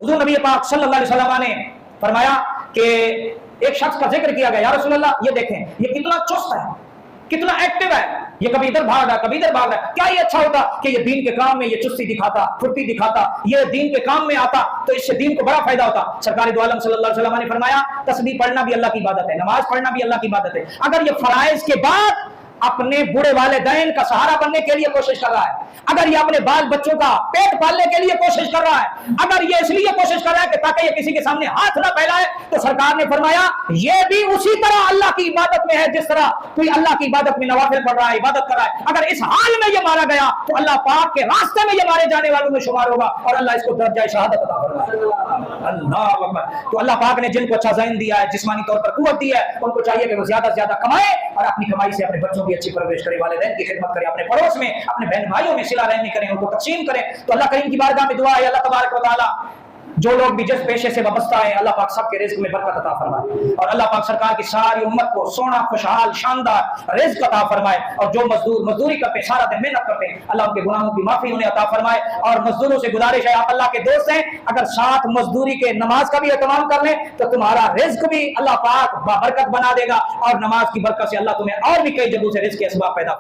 हुजूर नबी पाक सल्लल्लाहु अलैहि वसल्लम ने फरमाया कि एक शख्स का जिक्र किया गया, या रसूल अल्लाह ये देखें ये कितना चुस्त है, कितना एक्टिव है, ये कभी इधर भाग रहा है कभी इधर भाग रहा है, क्या ये अच्छा होता कि ये दीन के काम में ये चुस्ती दिखाता, फुर्ती दिखाता, ये दीन के काम में आता तो इससे दीन को बड़ा फायदा होता। सरकार दो आलम सल्लल्लाहु अलैहि वसल्लम ने फरमाया तस्बीह पढ़ना भी अल्लाह की इबादत है, नमाज पढ़ना भी अल्लाह की इबादत है। अगर ये फराइज के बाद अपने बूढ़े वालिदैन का सहारा बनने के लिए कोशिश कर रहा है, अगर ये अपने बाल बच्चों का पेट पालने के लिए कोशिश कर रहा है, अगर ये इसलिए कोशिश कर रहा है कि ताकि ये किसी के सामने हाथ ना फैलाए, तो सरकार ने फरमाया ये भी उसी तरह अल्लाह की इबादत में है जिस तरह कोई अल्लाह की इबादत में नवाफिल पढ़ रहा है, इबादत कर रहा है। अगर इस हाल में ये मारा गया तो अल्लाह पाक के रास्ते में ये मारे जाने वालों में शुमार होगा और अल्लाह इसको दर्जा शहादत अता फरमाएगा। अल्लाह अकबर। तो अल्लाह पाक ने जिनको अच्छा ज़हन दिया है, जिस्मानी तौर पर कुव्वत दी है, उनको चाहिए कि वो ज्यादा से ज्यादा कमाए और अपनी कमाई से अपने बच्चों की अच्छी परवरिश करे, वालिदैन की खिदमत करे, अपने पड़ोस में अपने बहन भाइयों में सिला रहमी करें, उनको तकसीम करें। तो अल्लाह करीम की बारगाह में दुआ है अल्लाह तबारक व तआला जो लोग भी जिस पेशे से वाबस्ता है अल्लाह पाक सबके रिज़्क में बरकत अता फरमाए और अल्लाह पाक सरकार की सारी उम्मत को सोना खुशहाल शानदार रिज़्क अता फरमाए। और जो मजदूर मजदूरी करते सारा दिन मेहनत करते हैं अल्लाह उनके गुनाहों की माफी उन्हें अता फरमाए। और मजदूरों से गुजारिश है, आप अल्लाह के दोस्त हैं, अगर साथ मजदूरी के नमाज का भी एहतमाम कर लें तो तुम्हारा रिज़्क भी अल्लाह पाक बरकत बना देगा और नमाज की बरकत से अल्लाह तुम्हें और भी कई जगहों से रिज़्क के असबाब पैदा